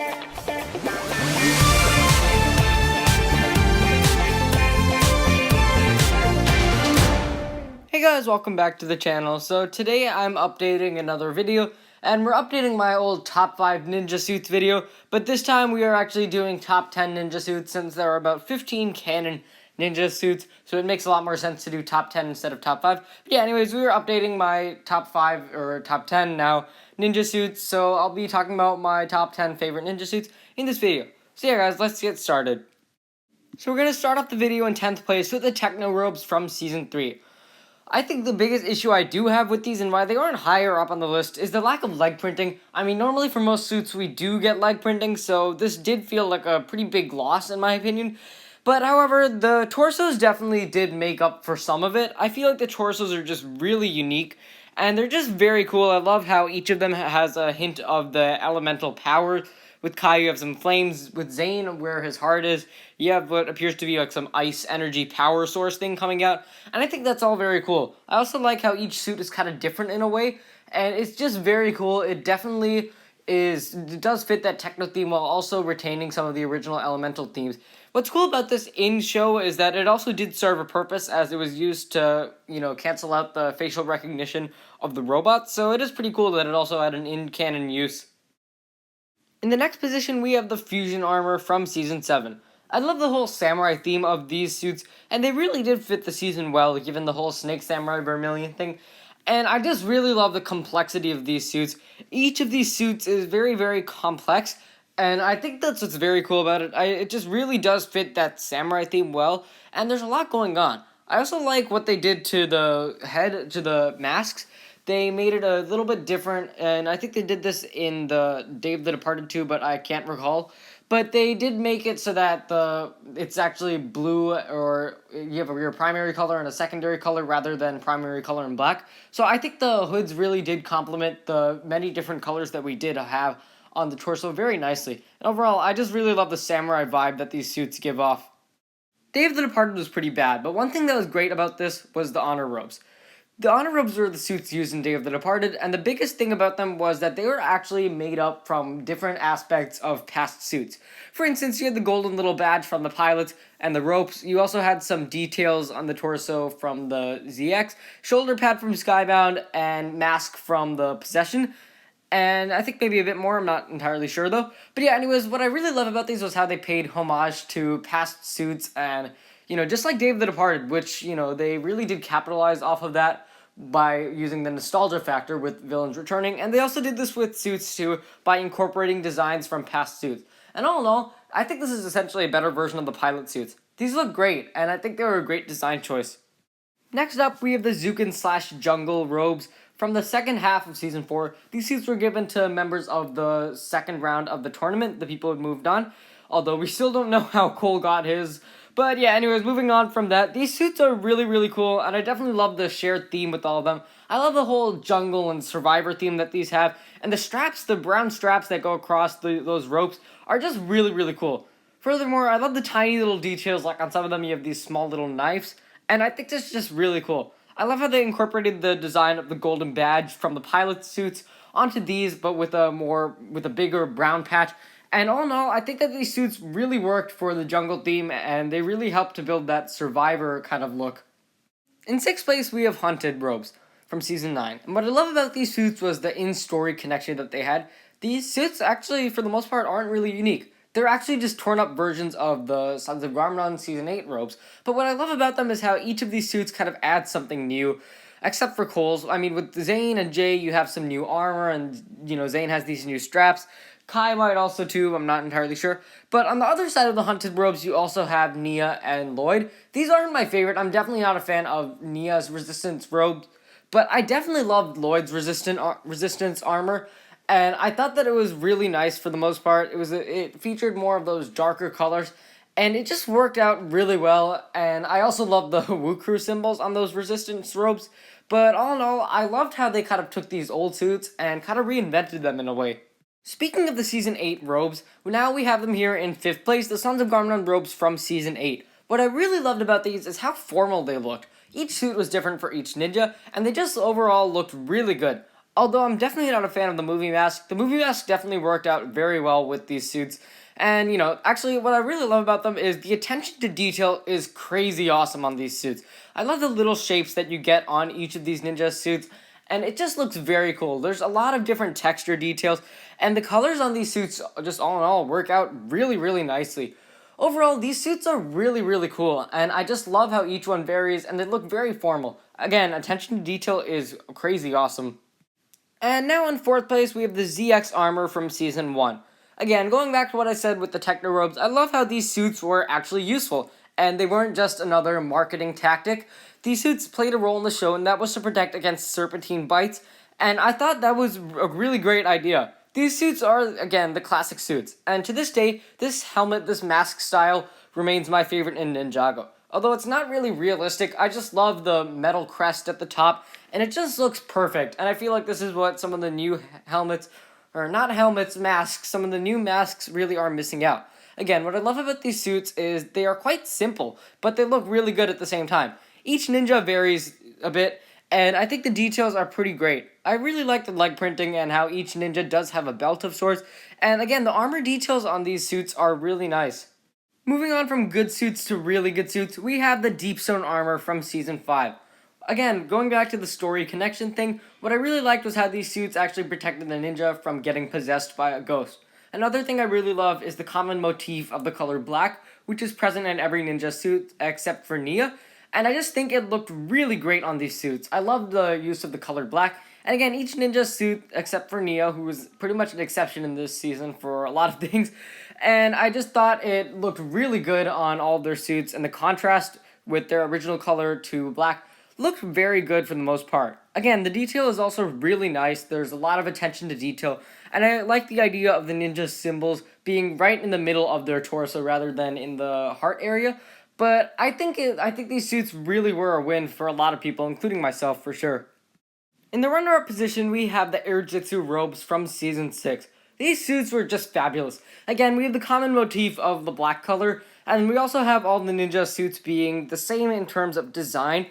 Hey guys, welcome back to the channel. So today I'm updating another video, and we're updating my old top 5 ninja suits video, but this time we are actually doing top 10 ninja suits since there are about 15 canon ninja suits, so it makes a lot more sense to do top 10 instead of top 5. But yeah, anyways, we were updating my top 5, or top 10 now, ninja suits, so I'll be talking about my top 10 favorite ninja suits in this video. So yeah guys, let's get started. So we're going to start off the video in 10th place with the Techno Robes from Season 3. I think the biggest issue I do have with these and why they aren't higher up on the list is the lack of leg printing. I mean, normally for most suits we do get leg printing, so this did feel like a pretty big loss in my opinion. But however, the torsos definitely did make up for some of it. I feel like the torsos are just really unique, and they're just very cool. I love how each of them has a hint of the elemental power. With Kai, you have some flames. With Zane, where his heart is, you have what appears to be like some ice energy power source thing coming out. And I think that's all very cool. I also like how each suit is kind of different in a way. And it's just very cool. It definitely it does fit that techno theme while also retaining some of the original elemental themes. What's cool about this in-show is that it also did serve a purpose, as it was used to, cancel out the facial recognition of the robots. So it is pretty cool that it also had an in-canon use. In the next position, we have the Fusion Armor from Season 7. I love the whole samurai theme of these suits, and they really did fit the season well, given the whole Snake Samurai Vermilion thing. And I just really love the complexity of these suits. Each of these suits is very, very complex, and I think that's what's very cool about it. It just really does fit that samurai theme well, and there's a lot going on. I also like what they did to the head, to the masks. They made it a little bit different, and I think they did this in the Day of the Departed 2, but I can't recall. But they did make it so that it's actually blue, or you have your primary color and a secondary color rather than primary color and black. So I think the hoods really did complement the many different colors that we did have on the torso very nicely. And overall, I just really love the samurai vibe that these suits give off. Day of the Departed was pretty bad, but one thing that was great about this was the honor robes. The honor robes were the suits used in Day of the Departed, and the biggest thing about them was that they were actually made up from different aspects of past suits. For instance, you had the golden little badge from the pilots and the ropes. You also had some details on the torso from the ZX, shoulder pad from Skybound, and mask from the Possession. And I think maybe a bit more, I'm not entirely sure though. But yeah, anyways, what I really love about these was how they paid homage to past suits, and just like Day of the Departed, which, they really did capitalize off of that by using the nostalgia factor with villains returning, and they also did this with suits too by incorporating designs from past suits. And all in all, I think this is essentially a better version of the pilot suits. These look great, and I think they were a great design choice. Next up, we have the Zukin / Jungle Robes from the second half of Season 4. These suits were given to members of the second round of the tournament, the people who had moved on, although we still don't know how Cole got his. But yeah, anyways, moving on from that, these suits are really, really cool, and I definitely love the shared theme with all of them. I love the whole jungle and survivor theme that these have, and the straps, the brown straps that go across those ropes, are just really, really cool. Furthermore, I love the tiny little details, like on some of them you have these small little knives, and I think this is just really cool. I love how they incorporated the design of the golden badge from the pilot suits onto these, but with a bigger brown patch. And all in all, I think that these suits really worked for the jungle theme, and they really helped to build that survivor kind of look. In 6th place, we have Haunted Robes from Season 9. And what I love about these suits was the in-story connection that they had. These suits actually, for the most part, aren't really unique. They're actually just torn up versions of the Sons of Garmadon Season 8 robes. But what I love about them is how each of these suits kind of adds something new, except for Cole's. I mean, with Zane and Jay, you have some new armor, and, Zane has these new straps. Kai might also too, I'm not entirely sure. But on the other side of the Haunted Robes, you also have Nia and Lloyd. These aren't my favorite. I'm definitely not a fan of Nia's resistance robe, but I definitely loved Lloyd's resistance armor, and I thought that it was really nice for the most part. It featured more of those darker colors, and it just worked out really well. And I also loved the Woo Crew symbols on those resistance robes. But all in all, I loved how they kind of took these old suits and kind of reinvented them in a way. Speaking of the Season 8 robes, now we have them here in 5th place, the Sons of Garmadon robes from Season 8. What I really loved about these is how formal they looked. Each suit was different for each ninja, and they just overall looked really good. Although I'm definitely not a fan of the movie mask, the movie mask definitely worked out very well with these suits. And, actually, what I really love about them is the attention to detail is crazy awesome on these suits. I love the little shapes that you get on each of these ninja suits, and it just looks very cool. There's a lot of different texture details, and the colors on these suits, just all in all, work out really, really nicely. Overall, these suits are really, really cool, and I just love how each one varies, and they look very formal. Again, attention to detail is crazy awesome. And now in fourth place, we have the ZX Armor from Season 1. Again, going back to what I said with the Techno Robes, I love how these suits were actually useful, and they weren't just another marketing tactic. These suits played a role in the show, and that was to protect against serpentine bites, and I thought that was a really great idea. These suits are, again, the classic suits, and to this day, this helmet, this mask style, remains my favorite in Ninjago. Although it's not really realistic, I just love the metal crest at the top, and it just looks perfect. And I feel like this is what some of the new helmets, or not helmets, masks, some of the new masks really are missing out. Again, what I love about these suits is they are quite simple, but they look really good at the same time. Each ninja varies a bit, and I think the details are pretty great. I really like the leg printing and how each ninja does have a belt of sorts, and again, the armor details on these suits are really nice. Moving on from good suits to really good suits, we have the Deepstone Armor from Season 5. Again, going back to the story connection thing, what I really liked was how these suits actually protected the ninja from getting possessed by a ghost. Another thing I really love is the common motif of the color black, which is present in every ninja suit except for Nia, and I just think it looked really great on these suits. I love the use of the color black, and again, each ninja suit, except for Nia, who was pretty much an exception in this season for a lot of things, and I just thought it looked really good on all of their suits, and the contrast with their original color to black looked very good for the most part. Again, the detail is also really nice. There's a lot of attention to detail, and I like the idea of the ninja symbols being right in the middle of their torso rather than in the heart area. But I think these suits really were a win for a lot of people, including myself for sure. In the runner-up position, we have the Airjitzu Robes from Season 6. These suits were just fabulous. Again, we have the common motif of the black color, and we also have all the ninja suits being the same in terms of design.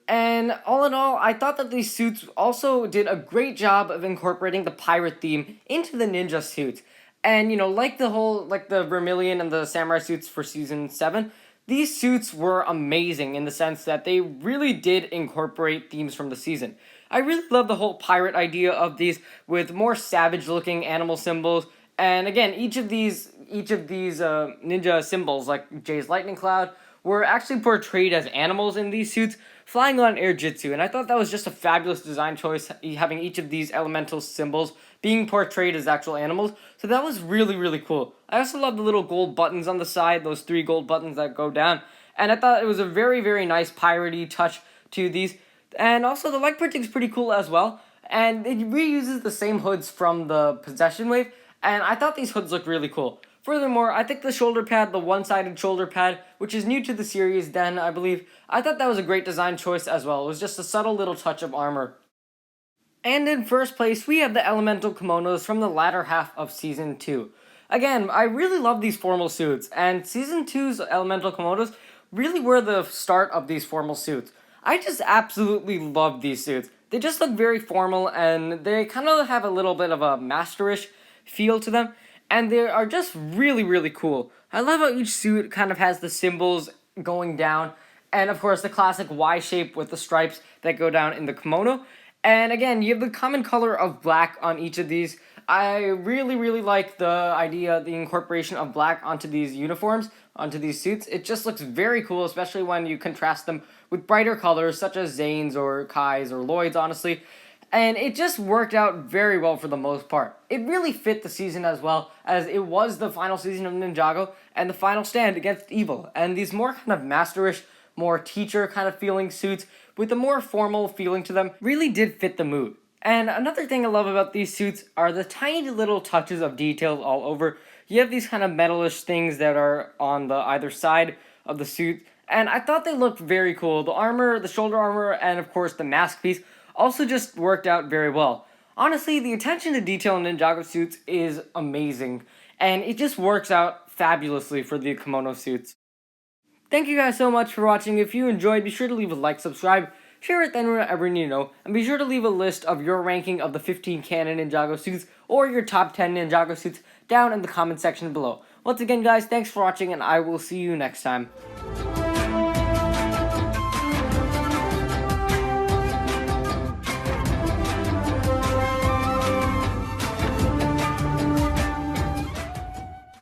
And all in all, I thought that these suits also did a great job of incorporating the pirate theme into the ninja suits. And, like the Vermilion and the Samurai suits for Season 7, these suits were amazing in the sense that they really did incorporate themes from the season. I really love the whole pirate idea of these with more savage-looking animal symbols. And again, each of these ninja symbols, like Jay's lightning cloud, were actually portrayed as animals in these suits, flying on Airjitzu, and I thought that was just a fabulous design choice, having each of these elemental symbols being portrayed as actual animals, so that was really, really cool. I also love the little gold buttons on the side, those 3 gold buttons that go down, and I thought it was a very, very nice piratey touch to these, and also the leg printing is pretty cool as well, and it reuses the same hoods from the Possession Wave, and I thought these hoods looked really cool. Furthermore, I think the shoulder pad, the one-sided shoulder pad, which is new to the series then, I believe, I thought that was a great design choice as well. It was just a subtle little touch of armor. And in first place, we have the elemental kimonos from the latter half of Season 2. Again, I really love these formal suits, and Season 2's elemental kimonos really were the start of these formal suits. I just absolutely love these suits. They just look very formal, and they kind of have a little bit of a masterish feel to them. And they are just really, really cool. I love how each suit kind of has the symbols going down. And of course, the classic Y shape with the stripes that go down in the kimono. And again, you have the common color of black on each of these. I really, really like the idea, the incorporation of black onto these uniforms, onto these suits. It just looks very cool, especially when you contrast them with brighter colors such as Zane's or Kai's or Lloyd's, honestly. And it just worked out very well for the most part. It really fit the season as well, as it was the final season of Ninjago and the final stand against evil. And these more kind of masterish, more teacher kind of feeling suits with a more formal feeling to them really did fit the mood. And another thing I love about these suits are the tiny little touches of detail all over. You have these kind of metalish things that are on the either side of the suit, and I thought they looked very cool. The armor, the shoulder armor, and of course the mask piece also just worked out very well. Honestly, the attention to detail in Ninjago suits is amazing, and it just works out fabulously for the kimono suits. Thank you guys so much for watching. If you enjoyed, be sure to leave a like, subscribe, share with anyone everyone you know, and be sure to leave a list of your ranking of the 15 canon Ninjago suits or your top 10 Ninjago suits down in the comment section below. Once again guys, thanks for watching and I will see you next time.